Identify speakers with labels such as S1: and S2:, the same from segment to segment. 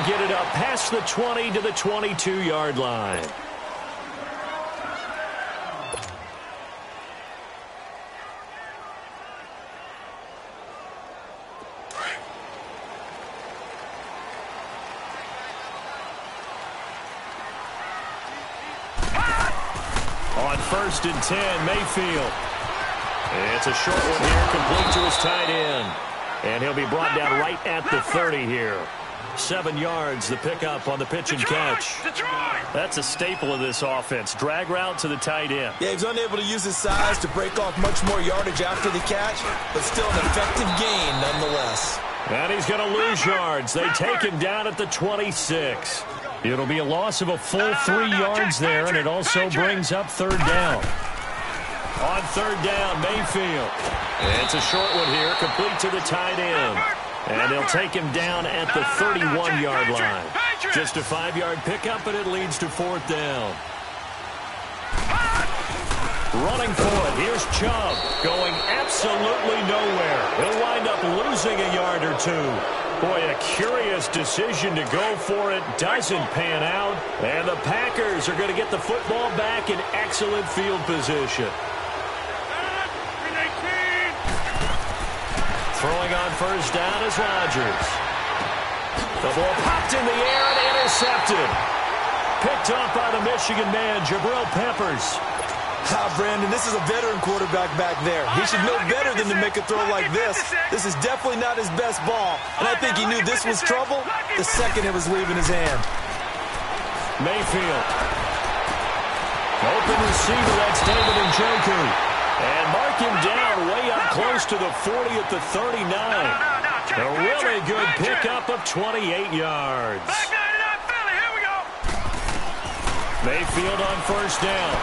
S1: get it up past the 20 to the 22-yard line. On 1st and 10, Mayfield. It's a short one here, complete to his tight end. And he'll be brought down right at the 30 here. 7 yards, the pickup on the pitch and catch. That's a staple of this offense. Drag route to the tight end.
S2: Yeah, he's unable to use his size to break off much more yardage after the catch, but still an effective gain nonetheless.
S1: And he's going to lose yards. They take him down at the 26. It'll be a loss of a full 3 yards there, and it also brings up 3rd down. On 3rd down, Mayfield. It's a short one here, complete to the tight end. And they'll take him down at the 31-yard line. Just a 5-yard pickup, and it leads to 4th down. Running for it, here's Chubb, going absolutely nowhere. He'll wind up losing a yard or 2. Boy, a curious decision to go for it. Doesn't pan out. And the Packers are going to get the football back in excellent field position. Throwing on 1st down is Rodgers. The ball popped in the air and intercepted. Picked off by the Michigan man, Jabril Peppers.
S2: Brandon, this is a veteran quarterback back there. He should know better than to make a throw like this. This is definitely not his best ball, and I think he knew this was trouble the second it was leaving his hand.
S1: Mayfield. Open receiver, that's David Njoku. And mark him down way up close to the 40 at the 39. A really good pickup of 28 yards. Mayfield on 1st down.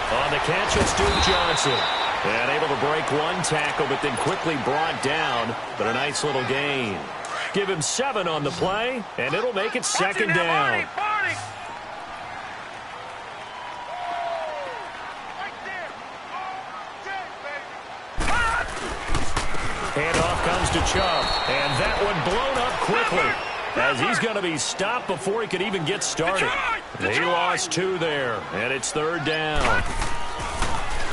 S1: On the catch, it's Duke Johnson. And able to break 1 tackle, but then quickly brought down. But a nice little gain. Give him 7 on the play, and it'll make it 2nd down. Handoff comes to Chubb, and that one blown up quickly as he's going to be stopped before he could even get started. He lost 2 there, and it's 3rd down.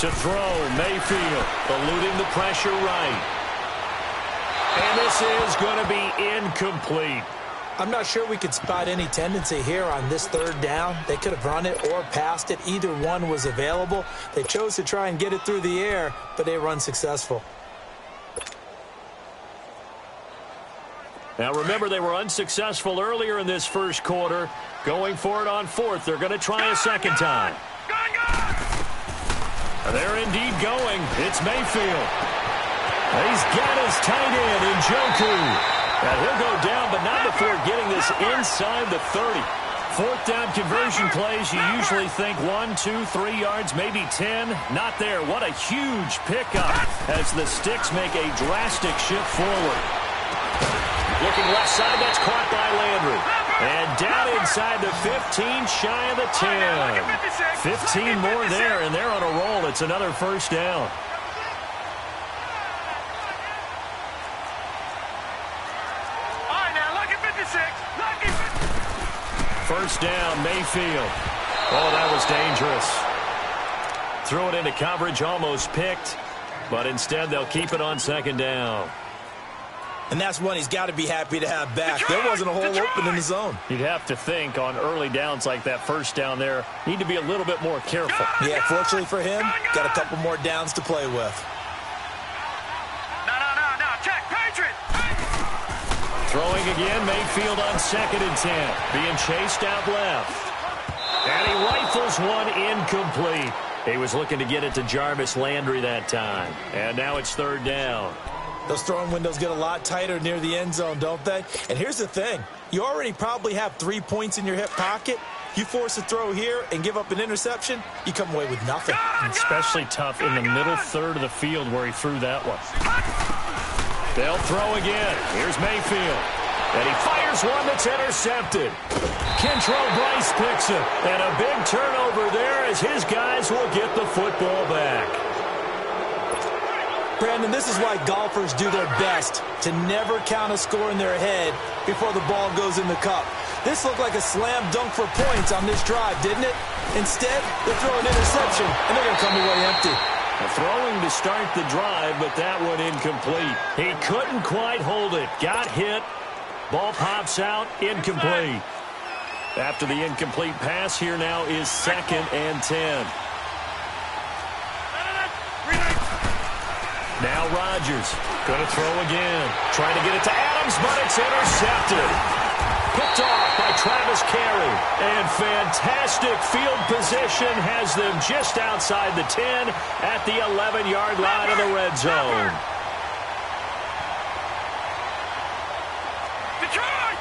S1: To throw, Mayfield, eluding the pressure right. And this is going to be incomplete.
S2: I'm not sure we could spot any tendency here on this 3rd down. They could have run it or passed it. Either one was available. They chose to try and get it through the air, but they were unsuccessful.
S1: Now, remember, they were unsuccessful earlier in this 1st quarter. Going for it on 4th. They're going to try a 2nd time. They're indeed going. It's Mayfield. He's got his tight end, Njoku. And he'll go down, but not before getting this inside the 30. 4th down conversion plays, you usually think 1, 2, 3 yards, maybe 10. Not there. What a huge pickup as the Sticks make a drastic shift forward. Looking left side, that's caught by Landry. And down inside the 15, shy of the 10. 15 more there, and they're on a roll. It's another 1st down.
S3: All right, now, lucky 56. Lucky 56.
S1: 1st down, Mayfield. Oh, that was dangerous. Threw it into coverage, almost picked. But instead, they'll keep it on 2nd down.
S2: And that's one he's got to be happy to have back. There wasn't a hole open in the zone.
S1: You'd have to think on early downs like that 1st down there, need to be a little bit more careful.
S2: Yeah, fortunately for him, got a couple more downs to play with.
S3: No, check, Patriot.
S1: Throwing again, Mayfield on 2nd and 10. Being chased out left. And he rifles one incomplete. He was looking to get it to Jarvis Landry that time. And now it's 3rd down.
S2: Those throwing windows get a lot tighter near the end zone, don't they? And here's the thing. You already probably have 3 points in your hip pocket. You force a throw here and give up an interception, you come away with nothing.
S1: Especially tough in the middle 3rd of the field where he threw that one. They'll throw again. Here's Mayfield. And he fires one that's intercepted. Kentrell Bryce picks it. And a big turnover there as his guys will get the football back.
S2: Brandon, this is why golfers do their best to never count a score in their head before the ball goes in the cup. This looked like a slam dunk for points on this drive, didn't it? Instead, they throw an interception, and they're going to come away empty.
S1: Throwing to start the drive, but that one incomplete. He couldn't quite hold it. Got hit. Ball pops out. Incomplete. After the incomplete pass, here now is 2nd and 10. Now Rodgers going to throw again. Trying to get it to Adams, but it's intercepted. Picked off by Travis Carey. And fantastic field position has them just outside the 10 at the 11-yard line of the red zone.
S3: Detroit!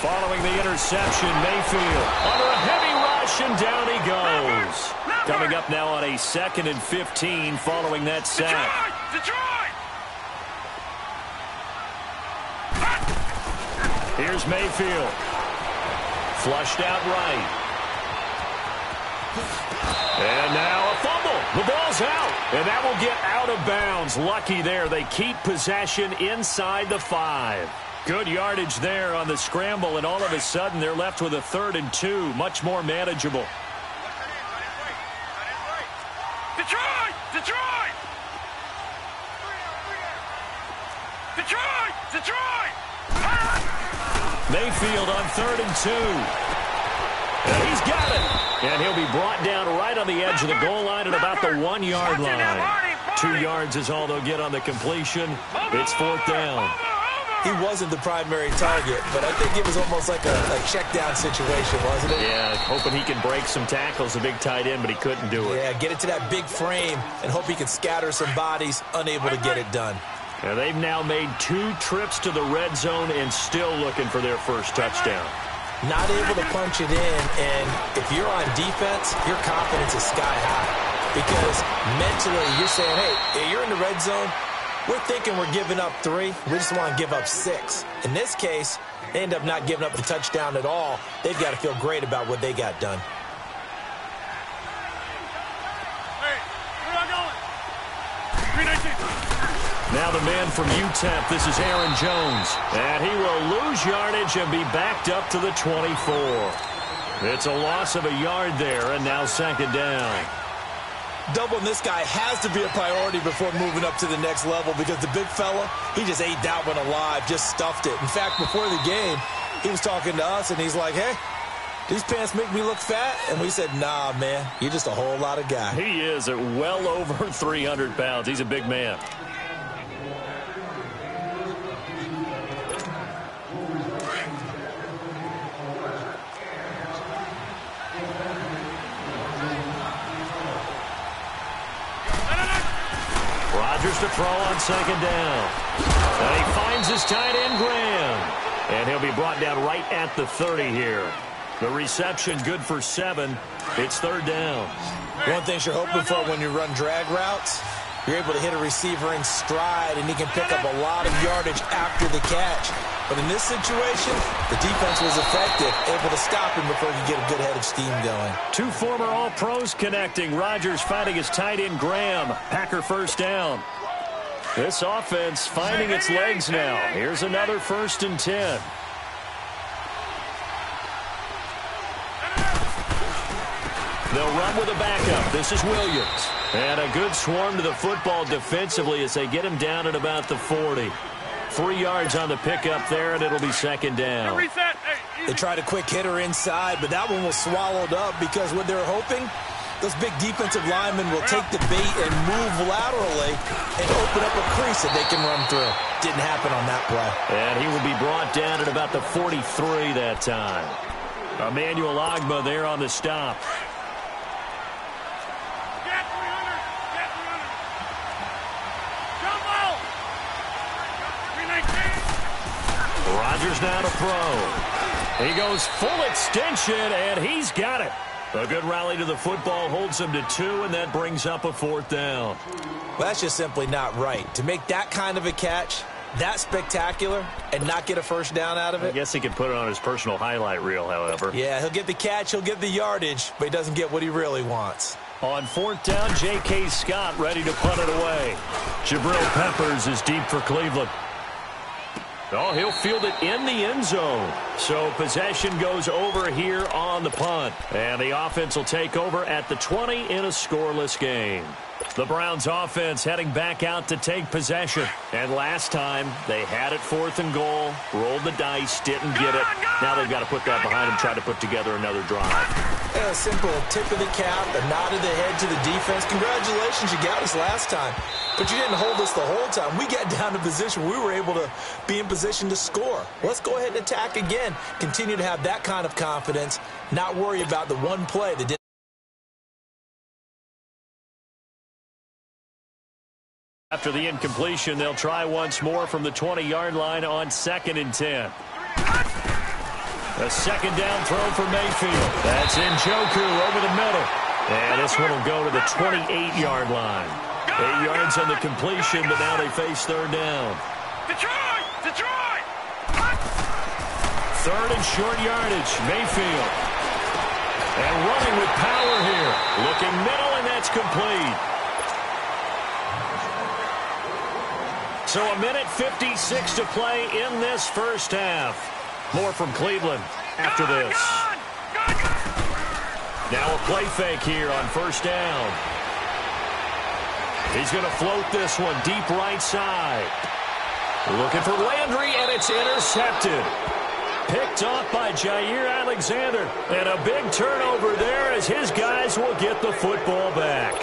S1: Following the interception, Mayfield under a heavy rush, and down he goes. Coming up now on a 2nd and 15 following that sack.
S3: Detroit!
S1: Here's Mayfield. Flushed out right. And now a fumble. The ball's out. And that will get out of bounds. Lucky there. They keep possession inside the 5. Good yardage there on the scramble, and all of a sudden they're left with a 3rd and 2. Much more manageable.
S3: Detroit!
S1: Mayfield on 3rd and 2. And he's got it. And he'll be brought down right on the edge of the goal line at about the 1-yard line. 2 yards is all they'll get on the completion. It's 4th down.
S2: He wasn't the primary target, but I think it was almost like a check-down situation, wasn't it?
S1: Yeah, hoping he can break some tackles, a big tight end, but he couldn't do it.
S2: Yeah, get it to that big frame and hope he can scatter some bodies, unable to get it done.
S1: And they've now made 2 trips to the red zone and still looking for their first touchdown.
S2: Not able to punch it in, and if you're on defense, your confidence is sky high. Because mentally, you're saying, hey, you're in the red zone. We're thinking we're giving up 3. We just want to give up 6. In this case, they end up not giving up the touchdown at all. They've got to feel great about what they got done.
S3: Hey, where am I going? 319.
S1: Now the man from UTEP, this is Aaron Jones. And he will lose yardage and be backed up to the 24. It's a loss of a yard there, and now 2nd down.
S2: Doubling this guy has to be a priority before moving up to the next level, because the big fella, he just ate that one alive, just stuffed it. In fact, before the game, he was talking to us, and he's like, hey, these pants make me look fat? And we said, nah, man, you're just a whole lot of guy.
S1: He is at well over 300 pounds. He's a big man. Rodgers to throw on 2nd down. And he finds his tight end, Graham. And he'll be brought down right at the 30 here. The reception good for 7. It's 3rd down.
S2: One thing you're hoping for when you run drag routes, you're able to hit a receiver in stride, and he can pick up a lot of yardage after the catch. But in this situation, the defense was effective, able to stop him before he could get a good head of steam going.
S1: 2 former All-Pros connecting. Rodgers finding his tight end, Graham. Packer 1st down. This offense finding its legs now. Here's another 1st and 10. They'll run with a backup. This is Williams. And a good swarm to the football defensively as they get him down at about the 40. 3 yards on the pickup there, and it'll be 2nd down.
S2: They tried a quick hitter inside, but that one was swallowed up because what they're hoping, those big defensive linemen will take the bait and move laterally and open up a crease that they can run through. Didn't happen on that play.
S1: And he will be brought down at about the 43 that time. Emmanuel Ogbah there on the stop. Rodgers now to throw. He goes full extension, and he's got it. A good rally to the football holds him to 2, and that brings up a 4th down.
S2: Well, that's just simply not right. To make that kind of a catch, that spectacular, and not get a 1st down out of it.
S1: I guess he could put it on his personal highlight reel, however.
S2: Yeah, he'll get the catch, he'll get the yardage, but he doesn't get what he really wants.
S1: On 4th down, J.K. Scott ready to punt it away. Jabril Peppers is deep for Cleveland. Oh, he'll field it in the end zone. So possession goes over here on the punt. And the offense will take over at the 20 in a scoreless game. The Browns offense heading back out to take possession. And last time, they had it 4th and goal, rolled the dice, didn't get it. Now they've got to put that behind them, try to put together another drive.
S2: A simple tip of the cap, a nod of the head to the defense. Congratulations, you got us last time. But you didn't hold us the whole time. We got down to position. We were able to be in position to score. Let's go ahead and attack again. Continue to have that kind of confidence, not worry about the one play that didn't.
S1: After the incompletion, they'll try once more from the 20-yard line on 2nd and 10. A second down throw for Mayfield. That's Njoku over the middle. And this one will go to the 28-yard line. 8 yards on the completion, but now they face 3rd down.
S3: Detroit! Detroit!
S1: 3rd and short yardage, Mayfield. And running with power here. Looking middle, and that's complete. So a minute 56 to play in this first half. More from Cleveland after this. Now a play fake here on 1st down. He's going to float this one deep right side. Looking for Landry, and it's intercepted. Picked off by Jair Alexander. And a big turnover there as his guys will get the football back.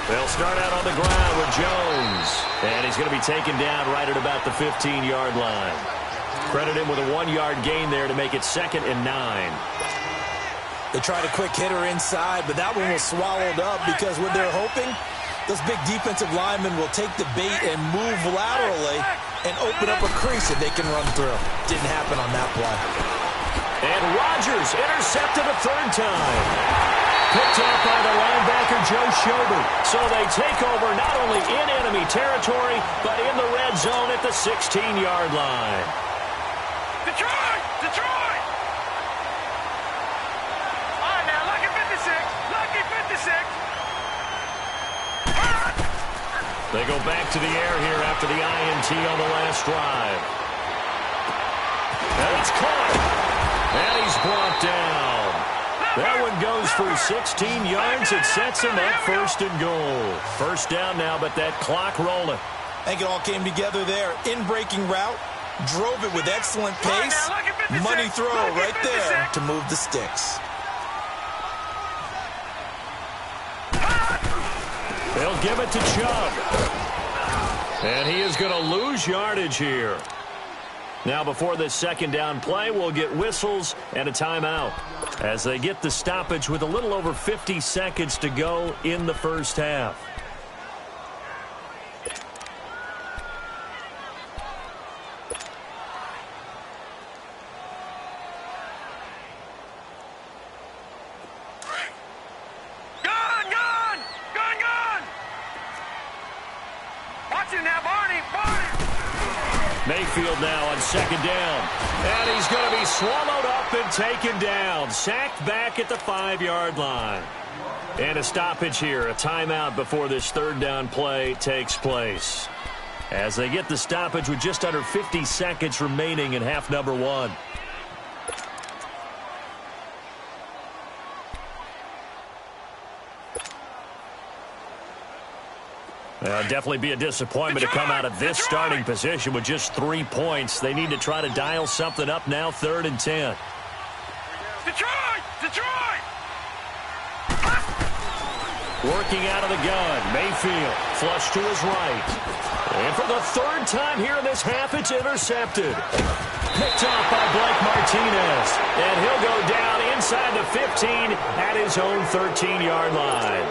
S1: They'll start out on the ground with Jones. And he's going to be taken down right at about the 15-yard line. Credit him with a 1-yard gain there to make it 2nd and 9.
S2: They tried a quick hitter inside, but that one was swallowed up because what they're hoping, those big defensive linemen will take the bait and move laterally and open up a crease that they can run through. Didn't happen on that play.
S1: And Rodgers intercepted a 3rd time. Picked off by the linebacker, Joe Schobert. So they take over not only in enemy territory, but in the red zone at the 16-yard line.
S3: Detroit! Detroit! All right, now, lucky 56. Lucky 56.
S1: They go back to the air here after the INT on the last drive. And it's caught. And he's brought down. That one goes for 16 yards. It sets him up 1st and goal. 1st down now, but that clock rolling.
S2: I think it all came together there. In-breaking route, drove it with excellent pace. Money throw right there to move the sticks.
S1: They'll give it to Chubb. And he is going to lose yardage here. Now, before this 2nd down play, we'll get whistles and a timeout as they get the stoppage with a little over 50 seconds to go in the first half.
S3: Gone! Gone! Gone! Gone! Watch it now, Barney! Barney!
S1: Mayfield now on 2nd down. And he's going to be swallowed up and taken down. Sacked back at the 5-yard line. And a stoppage here, a timeout before this 3rd down play takes place. As they get the stoppage with just under 50 seconds remaining in half number 1. Definitely be a disappointment to come out of this starting position with just 3 points. They need to try to dial something up now, 3rd and 10.
S3: Detroit! Detroit!
S1: Working out of the gun, Mayfield, flush to his right. And for the 3rd time here in this half, it's intercepted. Picked off by Blake Martinez. And he'll go down inside the 15 at his own 13-yard line.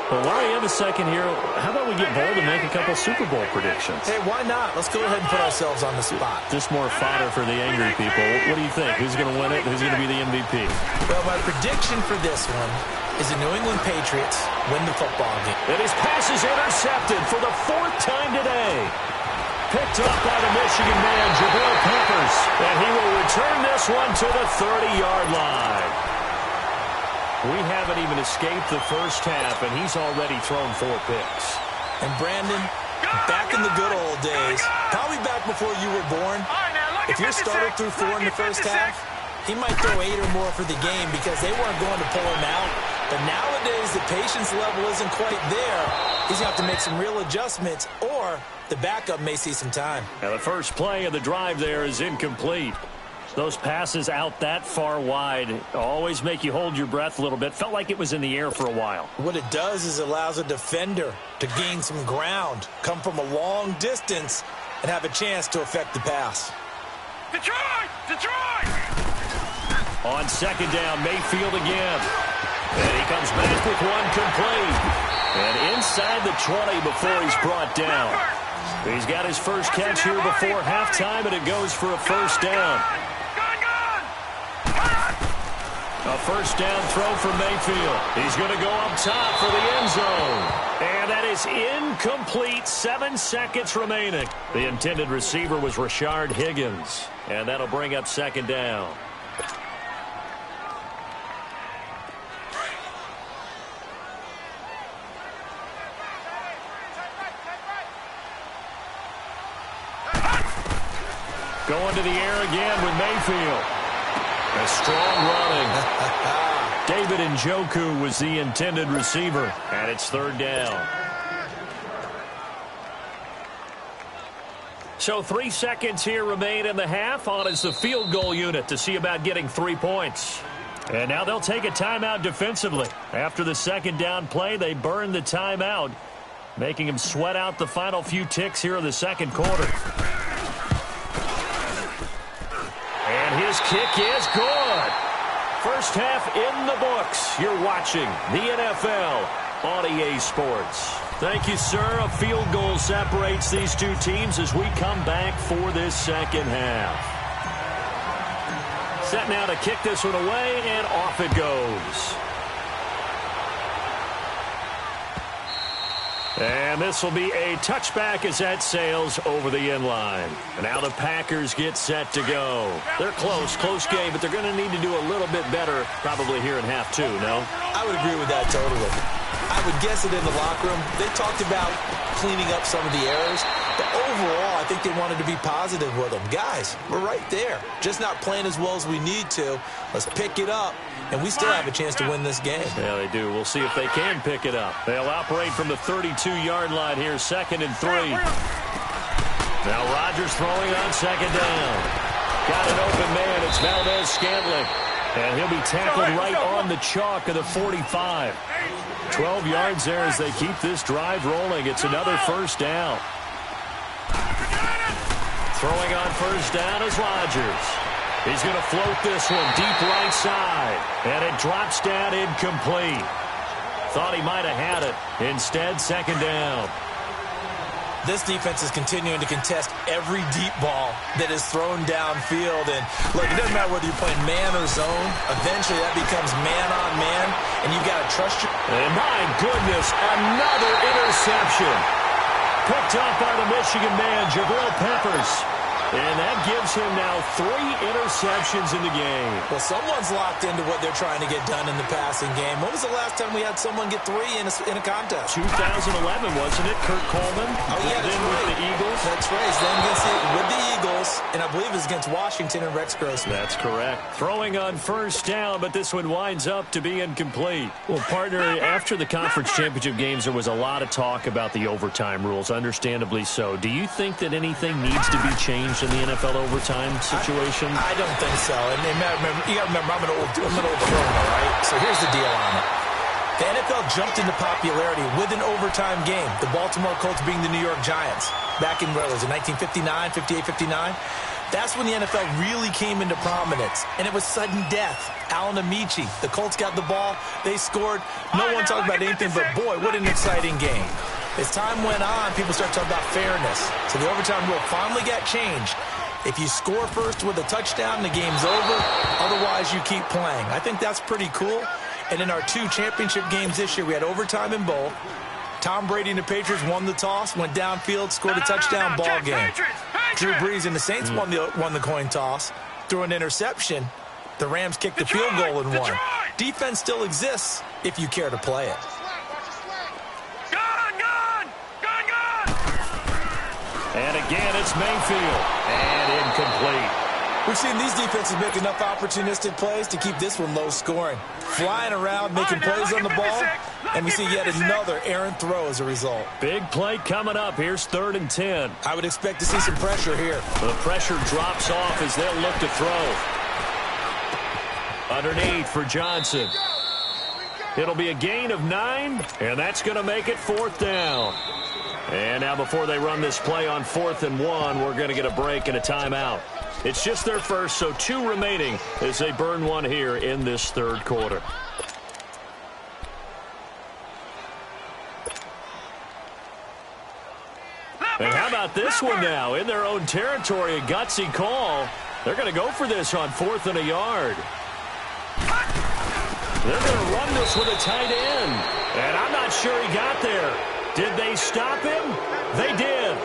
S4: Well, while we have a second here, how about we get bold and make a couple Super Bowl predictions?
S2: Hey, why not? Let's go ahead and put ourselves on the spot.
S4: Just more fodder for the angry people. What do you think? Who's going to win it? Who's going to be the MVP?
S2: Well, my prediction for this one is the New England Patriots win the football game.
S1: And his pass is intercepted for the 4th time today. Picked up by the Michigan man, Jabril Peppers. And he will return this one to the 30-yard line. We haven't even escaped the first half, and he's already thrown 4 picks.
S2: And Brandon, back in the good old days, probably back before you were born, if your starter threw 4 in the first half, he might throw 8 or more for the game because they weren't going to pull him out. But nowadays, the patience level isn't quite there. He's going to have to make some real adjustments, or the backup may see some time.
S1: Now, the first play of the drive there is incomplete. Those passes out that far wide always make you hold your breath a little bit. Felt like it was in the air for a while.
S2: What it does is it allows a defender to gain some ground, come from a long distance, and have a chance to affect the pass.
S3: Detroit! Detroit!
S1: On second down, Mayfield again. And he comes back with one complete. And inside the 20 before he's brought down. He's got his first catch here before halftime, and it goes for a first down. A first down throw for Mayfield. He's going to go up top for the end zone. And that is incomplete. 7 seconds remaining. The intended receiver was Rashard Higgins. And that'll bring up second down. Going to the air again with Mayfield. A strong running. David Njoku was the intended receiver. And it's third down. So 3 seconds here remain in the half. On is the field goal unit to see about getting 3 points. And now they'll take a timeout defensively. After the second down play, they burn the timeout, making them sweat out the final few ticks here in the second quarter. And his kick is good. First half in the books. You're watching the NFL on EA Sports. Thank you, sir. A field goal separates these two teams as we come back for this second half. Set now to kick this one away, and off it goes. And this will be a touchback as that sails over the end line. And now the Packers get set to go. They're close game, but they're going to need to do a little bit better probably here in half two, no?
S2: I would agree with that totally. I would guess it in the locker room. They talked about cleaning up some of the errors, but overall, I think they wanted to be positive with them. Guys, we're right there. Just not playing as well as we need to. Let's pick it up, and we still have a chance to win this game.
S1: Yeah, they do. We'll see if they can pick it up. They'll operate from the 32-yard line here, 2nd and 3. Now Rodgers throwing on second down. Got an open man. It's Valdez-Scantling. And he'll be tackled right on the chalk of the 45. 12 yards there as they keep this drive rolling. It's another first down. Throwing on first down is Rodgers. He's going to float this one deep right side. And it drops down incomplete. Thought he might have had it. Instead, second down.
S2: This defense is continuing to contest every deep ball that is thrown downfield. And, look, it doesn't matter whether you're playing man or zone. Eventually, that becomes man-on-man, and you've got to trust your...
S1: And, my goodness, another interception. Picked up by the Michigan man, Jabril Peppers. And that gives him now 3 interceptions in the game.
S2: Well, someone's locked into what they're trying to get done in the passing game. When was the last time we had someone get 3 in a contest?
S1: 2011, wasn't it? Kurt Coleman.
S2: Oh, yeah, that's right.
S1: With the Eagles.
S2: That's right. Then with the Eagles, and I believe it was against Washington and Rex Grossman.
S1: That's correct. Throwing on first down, but this one winds up to be incomplete. Well, partner, after the conference championship games, there was a lot of talk about the overtime rules, understandably so. Do you think that anything needs to be changed in the NFL overtime situation?
S2: I don't think so. And you got to remember, I'm an old pro, all right? So here's the deal on it. The NFL jumped into popularity with an overtime game. The Baltimore Colts being the New York Giants. Back in, what was it, 1959, 58, 59? That's when the NFL really came into prominence. And it was sudden death. Alan Amici, the Colts got the ball. They scored. No one talked about anything but, boy, what an exciting game. As time went on, people started talking about fairness. So the overtime rule finally got changed. If you score first with a touchdown, the game's over. Otherwise, you keep playing. I think that's pretty cool. And in our 2 championship games this year, we had overtime in both. Tom Brady and the Patriots won the toss, went downfield, scored a touchdown, ball game. Drew Brees and the Saints won the coin toss, threw an interception. The Rams kicked the field goal and won. Defense still exists if you care to play it.
S1: And again, it's Mayfield. And incomplete.
S2: We've seen these defenses make enough opportunistic plays to keep this one low scoring. Flying around, making plays on the ball, and we see yet another errant throw as a result.
S1: Big play coming up. Here's 3rd and 10.
S2: I would expect to see some pressure here.
S1: The pressure drops off as they'll look to throw. Underneath for Johnson. It'll be a gain of 9, and that's going to make it 4th down. And now before they run this play on 4th and 1, we're going to get a break and a timeout. It's just their first, so 2 remaining as they burn one here in this 3rd quarter. And how about this one now? In their own territory, a gutsy call. They're going to go for this on 4th and a yard. They're going to run this with a tight end. And I'm not sure he got there. Did they stop him? They did.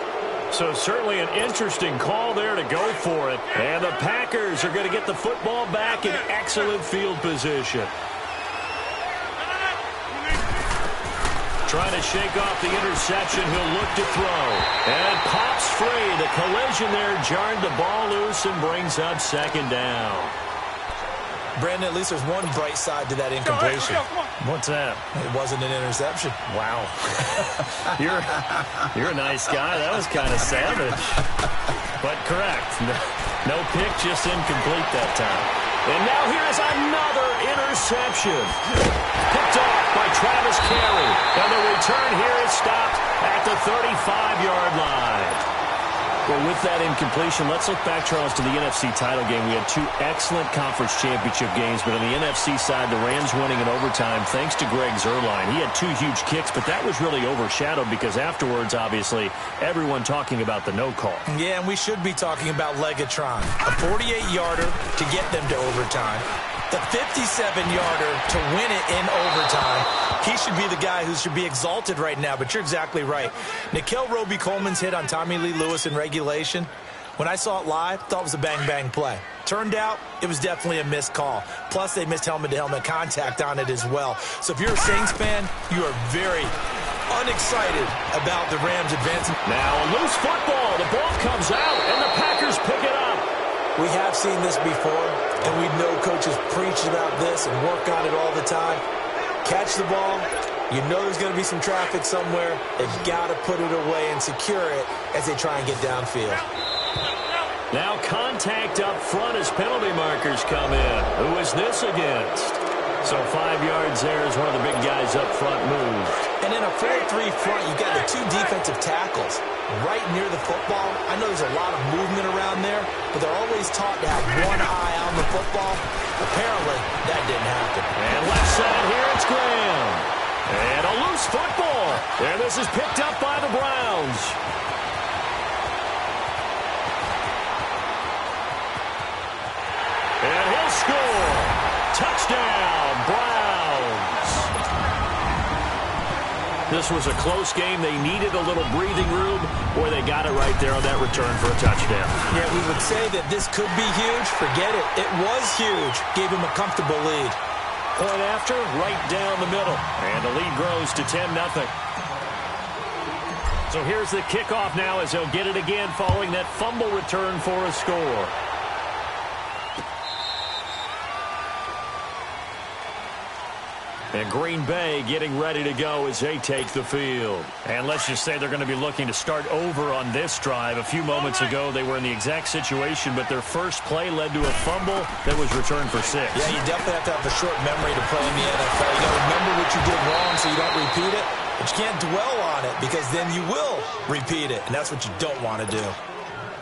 S1: So certainly an interesting call there to go for it. And the Packers are going to get the football back in excellent field position. Trying to shake off the interception. He'll look to throw. And it pops free. The collision there jarred the ball loose and brings up 2nd down.
S2: Brandon, at least there's one bright side to that incompletion.
S1: What's that?
S2: It wasn't an interception.
S1: Wow. You're a nice guy. That was kind of savage. But correct. No pick, just incomplete that time. And now here is another interception. Picked off by Travis Carey. And the return here is stopped at the 35-yard line. Well, with that incompletion, let's look back, Charles, to the NFC title game. We had 2 excellent conference championship games, but on the NFC side, the Rams winning in overtime thanks to Greg Zuerlein. He had 2 huge kicks, but that was really overshadowed because afterwards, obviously, everyone talking about the no call.
S2: Yeah, and we should be talking about Legatron. A 48-yarder to get them to overtime. The 57-yarder to win it in overtime. He should be the guy who should be exalted right now, but you're exactly right. Nickell Roby-Coleman's hit on Tommy Lee Lewis in regulation, when I saw it live, thought it was a bang-bang play. Turned out, it was definitely a missed call. Plus, they missed helmet-to-helmet contact on it as well. So if you're a Saints fan, you are very unexcited about the Rams advancing.
S1: Now a loose football. The ball comes out, and the Packers pick it up.
S2: We have seen this before, and we know coaches preach about this and work on it all the time. Catch the ball. You know there's going to be some traffic somewhere. They've got to put it away and secure it as they try and get downfield.
S1: Now contact up front as penalty markers come in. Who is this against? So 5 yards there as one of the big guys up front moved.
S2: And in a 4-3 front, you've got the 2 defensive tackles right near the football. I know there's a lot of movement around there, but they're always taught to have one eye on the football. Apparently, that didn't happen.
S1: And left side here, it's Graham. And a loose football. And this is picked up by the Browns. And he'll score. Touchdown, Browns. This was a close game. They needed a little breathing room. Boy, they got it right there on that return for a touchdown.
S2: Yeah, we would say that this could be huge. Forget it. It was huge. Gave him a comfortable lead.
S1: Point after, right down the middle. And the lead grows to 10-0. So here's the kickoff now as they'll get it again following that fumble return for a score. And Green Bay getting ready to go as they take the field. And let's just say they're going to be looking to start over on this drive. A few moments ago, they were in the exact situation, but their first play led to a fumble that was returned for 6.
S2: Yeah, you definitely have to have a short memory to play in the NFL. You got to remember what you did wrong so you don't repeat it. But you can't dwell on it because then you will repeat it, and that's what you don't want to do.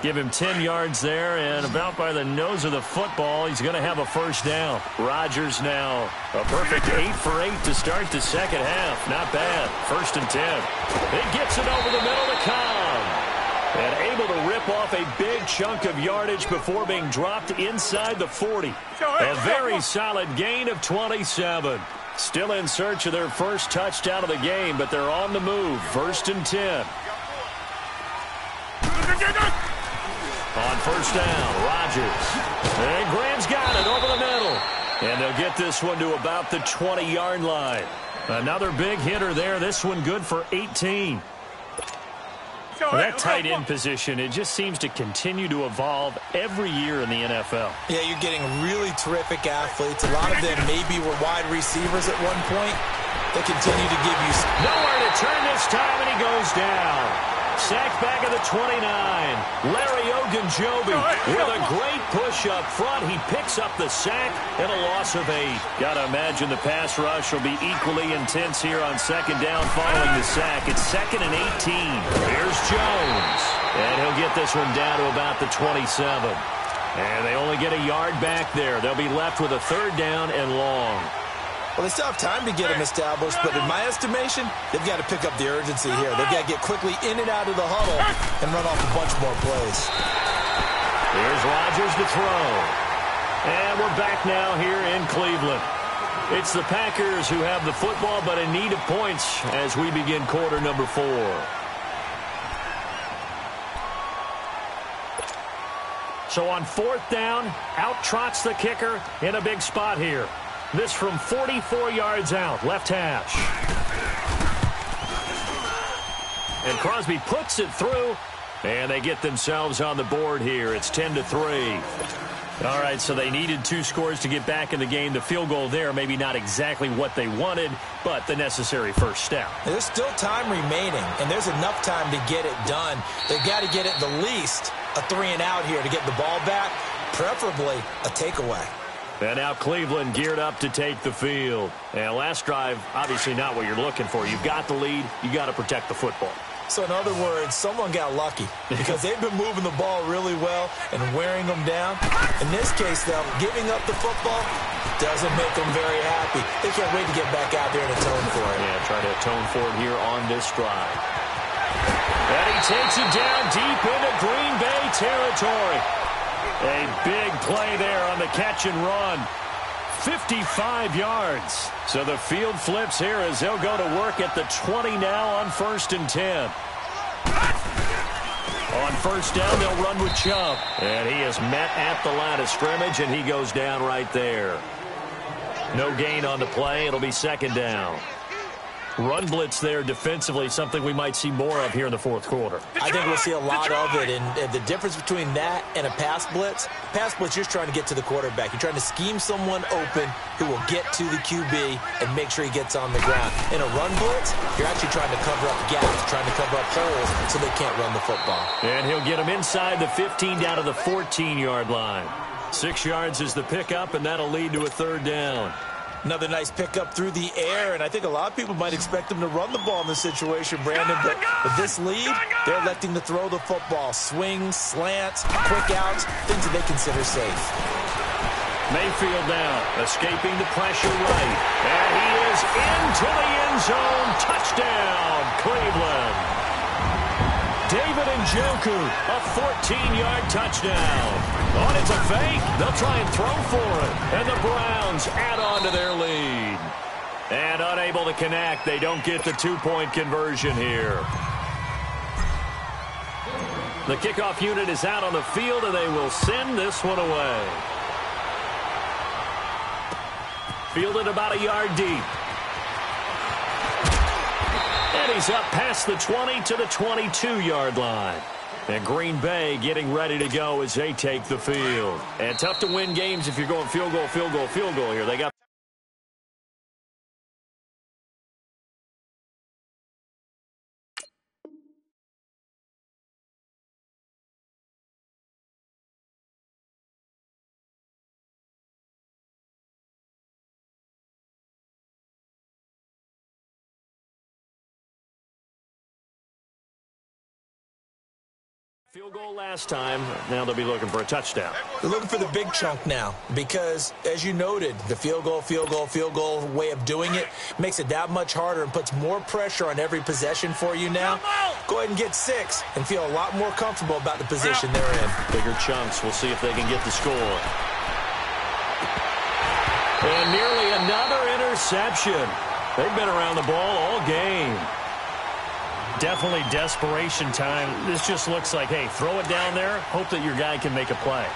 S1: Give him 10 yards there, and about by the nose of the football, he's going to have a first down. Rodgers now, a perfect 8 for 8 to start the second half. Not bad. 1st and 10. He gets it over the middle to Cobb. And able to rip off a big chunk of yardage before being dropped inside the 40. A very solid gain of 27. Still in search of their first touchdown of the game, but they're on the move. 1st and 10. On 1st down, Rodgers. And Graham's got it over the middle. And they'll get this one to about the 20-yard line. Another big hitter there. This one good for 18. That tight end position, it just seems to continue to evolve every year in the NFL.
S2: Yeah, you're getting really terrific athletes. A lot of them maybe were wide receivers at one point. They continue to give you...
S1: Nowhere to turn this time, and he goes down. Sacked back at the 29. Larry Ogunjobi with a great push up front. He picks up the sack and a loss of 8. Got to imagine the pass rush will be equally intense here on second down following the sack. It's 2nd and 18. Here's Jones. And he'll get this one down to about the 27. And they only get a yard back there. They'll be left with a 3rd down and long.
S2: Well, they still have time to get them established, but in my estimation, they've got to pick up the urgency here. They've got to get quickly in and out of the huddle and run off a bunch more plays.
S1: Here's Rodgers to throw. And we're back now here in Cleveland. It's the Packers who have the football, but in need of points as we begin quarter number 4. So on 4th down, out trots the kicker in a big spot here. This from 44 yards out, left hash. And Crosby puts it through, and they get themselves on the board here. It's 10-3. All right, so they needed 2 scores to get back in the game. The field goal there, maybe not exactly what they wanted, but the necessary first step.
S2: There's still time remaining, and there's enough time to get it done. They've got to get at the least a 3-and-out here to get the ball back, preferably a takeaway.
S1: And now Cleveland geared up to take the field. And last drive, obviously not what you're looking for. You've got the lead. You got to protect the football.
S2: So in other words, someone got lucky because they've been moving the ball really well and wearing them down. In this case, though, giving up the football doesn't make them very happy. They can't wait to get back out there and atone for it.
S1: Yeah, try to atone for it here on this drive. And he takes it down deep into Green Bay territory. A big play there on the catch and run. 55 yards. So the field flips here as they'll go to work at the 20 now on 1st and 10. On 1st down, they'll run with Chubb. And he is met at the line of scrimmage, and he goes down right there. No gain on the play. It'll be 2nd down. Run blitz there defensively, something we might see more of here in the 4th quarter.
S2: I think we'll see a lot of it, and the difference between that and a pass blitz, you're trying to get to the quarterback. You're trying to scheme someone open who will get to the QB and make sure he gets on the ground. In a run blitz, you're actually trying to cover up gaps, trying to cover up holes so they can't run the football.
S1: And he'll get him inside the 15 down to the 14-yard line. 6 yards is the pickup, and that'll lead to a 3rd down.
S2: Another nice pickup through the air, and I think a lot of people might expect them to run the ball in this situation, Brandon, but with this lead, they're electing to throw the football. Swings, slants, quick outs, things that they consider safe.
S1: Mayfield now, escaping the pressure right, and he is into the end zone. Touchdown, Cleveland. David Njoku, a 14-yard touchdown. On it's a fake. They'll try and throw for it. And the Browns add on to their lead. And unable to connect. They don't get the 2-point conversion here. The kickoff unit is out on the field, and they will send this one away. Fielded about a yard deep. And he's up past the 20 to the 22-yard line. And Green Bay getting ready to go as they take the field. And tough to win games if you're going field goal, field goal, field goal here. They got field goal last time. Now they'll be looking for a touchdown.
S2: They're looking for the big chunk now because, as you noted, the field goal way of doing it makes it that much harder and puts more pressure on every possession for you now. Go ahead and get 6 and feel a lot more comfortable about the position they're in.
S1: Bigger chunks. We'll see if they can get the score. And nearly another interception. They've been around the ball all game. Definitely desperation time. This just looks like, hey, throw it down there, hope that your guy can make a play.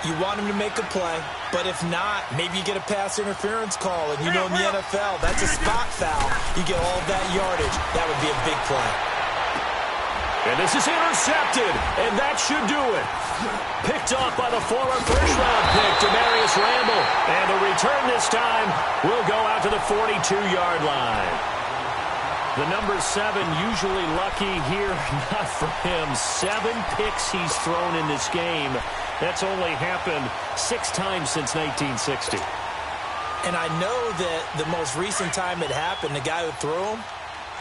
S2: You want him to make a play, but if not, maybe you get a pass interference call, and you know in the NFL, that's a spot foul. You get all that yardage. That would be a big play.
S1: And this is intercepted, and that should do it. Picked off by the former first-round pick, Demarius Randall. And the return this time will go out to the 42-yard line. The number 7 usually lucky here, not for him. 7 picks he's thrown in this game. That's only happened 6 times since 1960.
S2: And I know that the most recent time it happened, the guy who threw him,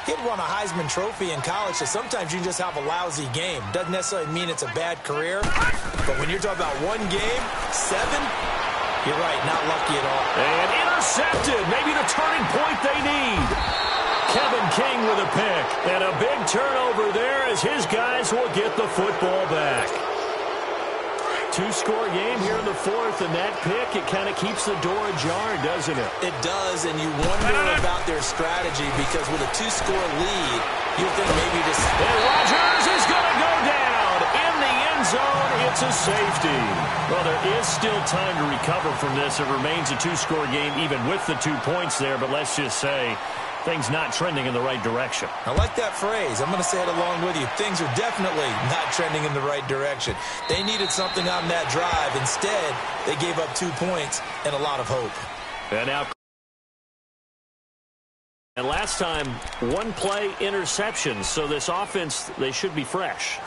S2: he'd won a Heisman Trophy in college, so sometimes you just have a lousy game. Doesn't necessarily mean it's a bad career, but when you're talking about one game, 7, you're right, not lucky at all.
S1: And intercepted, maybe the turning point they need. Kevin King with a pick, and a big turnover there as his guys will get the football back. 2-score game here in the 4th, and that pick, it kind of keeps the door ajar, doesn't it?
S2: It does, and you wonder about their strategy because with a 2-score lead, you think maybe just...
S1: And Rodgers is going to go down in the end zone. It's a safety. Well, there is still time to recover from this. It remains a 2-score game even with the 2 points there, but let's just say things not trending in the right direction.
S2: I like that phrase. I'm going to say it along with you. Things are definitely not trending in the right direction. They needed something on that drive. Instead, they gave up 2 points and a lot of hope.
S1: And now, and last time, 1-play interception. So this offense, they should be fresh.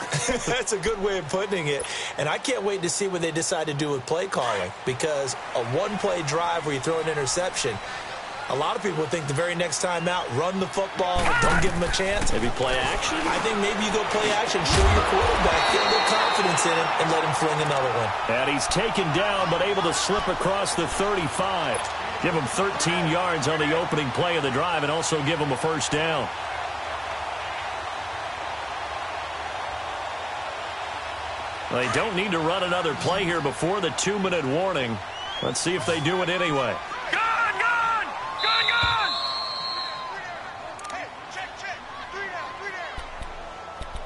S2: That's a good way of putting it. And I can't wait to see what they decide to do with play calling, because a 1-play drive where you throw an interception, a lot of people would think the very next time out, run the football, don't give him a chance.
S1: Maybe play action?
S2: I think maybe you go play action, show your quarterback, get a little confidence in him, and let him fling another one.
S1: And he's taken down, but able to slip across the 35. Give him 13 yards on the opening play of the drive and also give him a first down. They don't need to run another play here before the 2-minute warning. Let's see if they do it anyway.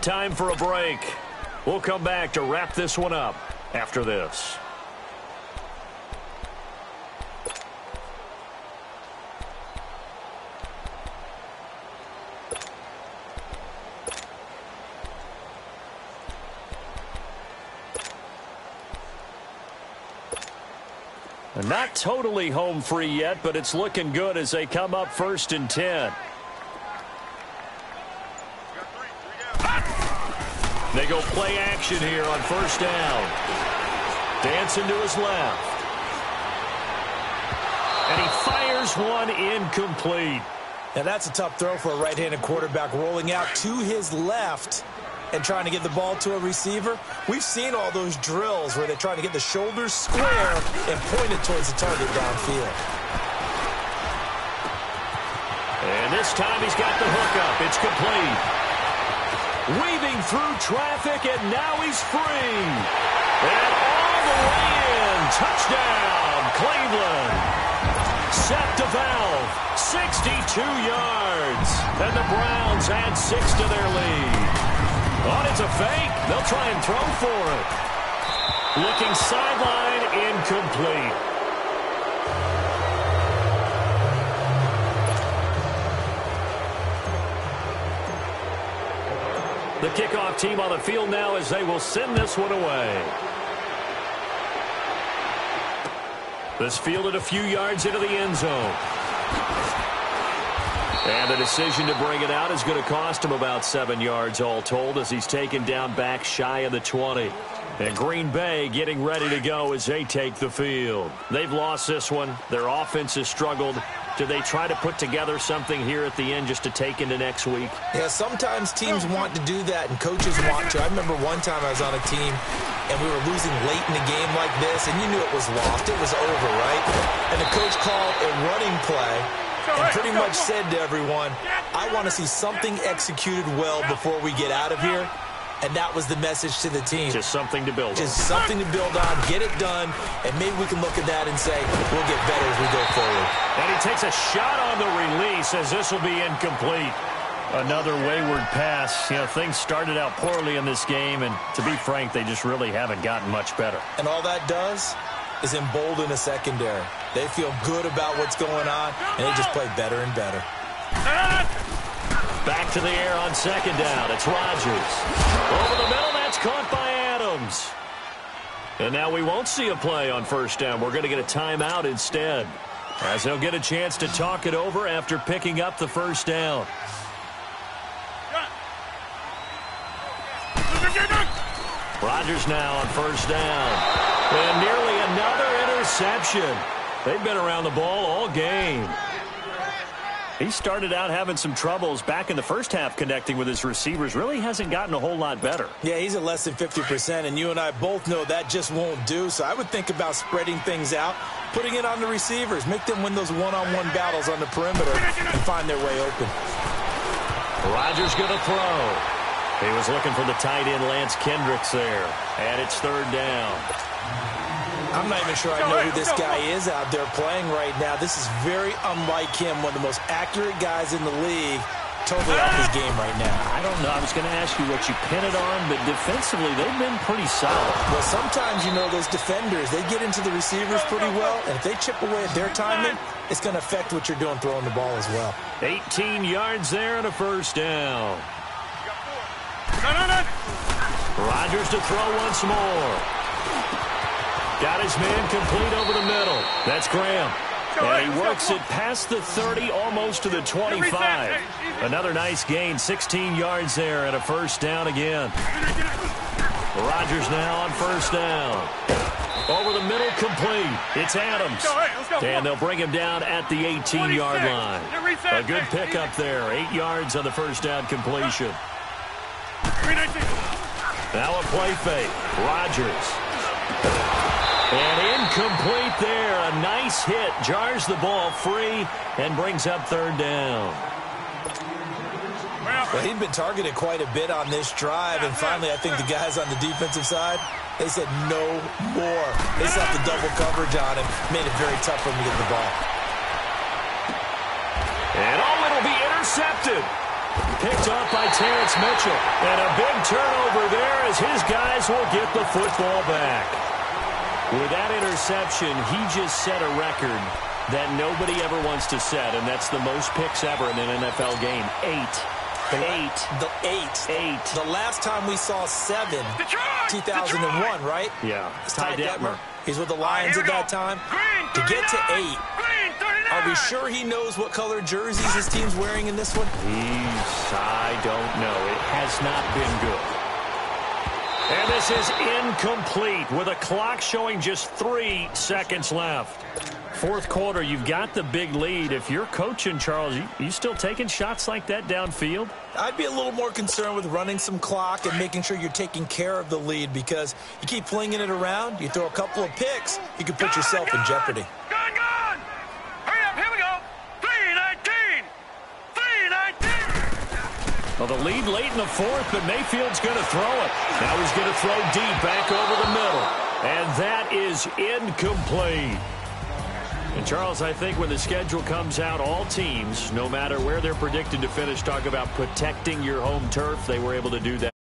S1: Time for a break. We'll come back to wrap this one up after this. Not totally home free yet, but it's looking good as they come up 1st and 10. They go play action here on 1st down. Dancing to his left. And he fires one incomplete.
S2: Now that's a tough throw for a right-handed quarterback, rolling out to his left and trying to get the ball to a receiver. We've seen all those drills where they're trying to get the shoulders square and point it towards the target downfield.
S1: And this time he's got the hook up. It's complete. Weaving through traffic, and now he's free. And all the way in. Touchdown, Cleveland. Set to valve. 62 yards. And the Browns add 6 to their lead. Oh, it's a fake. They'll try and throw for it. Looking sideline, incomplete. The kickoff team on the field now as they will send this one away. This fielded a few yards into the end zone. And the decision to bring it out is going to cost him about 7 yards all told as he's taken down back shy of the 20. And Green Bay getting ready to go as they take the field. They've lost this one. Their offense has struggled. Do they try to put together something here at the end just to take into next week?
S2: Yeah, sometimes teams want to do that and coaches want to. I remember one time I was on a team and we were losing late in the game like this, and you knew it was lost. It was over, right? And the coach called a running play and pretty much said to everyone, I want to see something executed well before we get out of here. And that was the message to the team.
S1: Just something to build on.
S2: Just something to build on, get it done, and maybe we can look at that and say, we'll get better as we go forward.
S1: And he takes a shot on the release as this will be incomplete. Another wayward pass. You know, things started out poorly in this game, and to be frank, they just really haven't gotten much better.
S2: And all that does is embolden a secondary. They feel good about what's going on, and they just play better and better.
S1: Back to the air on second down. It's Rodgers. Over the middle, that's caught by Adams. And now we won't see a play on first down. We're going to get a timeout instead, as he'll get a chance to talk it over after picking up the first down. Rodgers now on first down. And nearly another interception. They've been around the ball all game. He started out having some troubles back in the first half connecting with his receivers. Really hasn't gotten a whole lot better.
S2: Yeah, he's at less than 50%, and you and I both know that just won't do. So I would think about spreading things out, putting it on the receivers, make them win those one-on-one battles on the perimeter and find their way open.
S1: Rodgers going to throw. He was looking for the tight end Lance Kendricks there, and it's third down.
S2: I'm not even sure I know who this guy is out there playing right now. This is very unlike him, one of the most accurate guys in the league. Totally off his game right now.
S1: I don't know. I was going to ask you what you pin it on, but defensively, they've been pretty solid.
S2: Well, sometimes, you know, those defenders, they get into the receivers pretty well, and if they chip away at their timing, it's going to affect what you're doing throwing the ball as well.
S1: 18 yards there and a first down. Rodgers to throw once more. Got his man complete over the middle. That's Graham. And he works it past the 30, almost to the 25. Another nice gain, 16 yards there, and a first down again. Rodgers now on first down. Over the middle, complete. It's Adams. And they'll bring him down at the 18-yard line. A good pickup there. 8 yards on the first down completion. Now a play fake. Rodgers. And incomplete there. A nice hit. Jars the ball free and brings up third down.
S2: Well, he'd been targeted quite a bit on this drive, and finally I think the guys on the defensive side, they said no more. They slapped the double coverage on him, made it very tough for him to get the ball.
S1: And it'll be intercepted. Picked off by Terrence Mitchell. And a big turnover there as his guys will get the football back. With that interception, he just set a record that nobody ever wants to set, and that's the most picks ever in an NFL game. 8. The last time we saw 7, 2001, right? Yeah.
S2: Ty Detmer. He's with the Lions at that time. To get to 8, are we sure he knows what color jerseys his team's wearing in this one?
S1: I don't know. It has not been good. And this is incomplete with a clock showing just 3 seconds left. Fourth quarter, you've got the big lead. If you're coaching, Charles, you still taking shots like that downfield?
S2: I'd be a little more concerned with running some clock and making sure you're taking care of the lead, because you keep flinging it around, you throw a couple of picks, you could put yourself in jeopardy.
S3: Gone! Hurry up, here we go! 3:19! 3:19!
S1: Well, the lead late in the fourth, but Mayfield's going to throw it. Now he's going to throw deep back over the middle. And that is incomplete. And, Charles, I think when the schedule comes out, all teams, no matter where they're predicted to finish, talk about protecting your home turf. They were able to do that.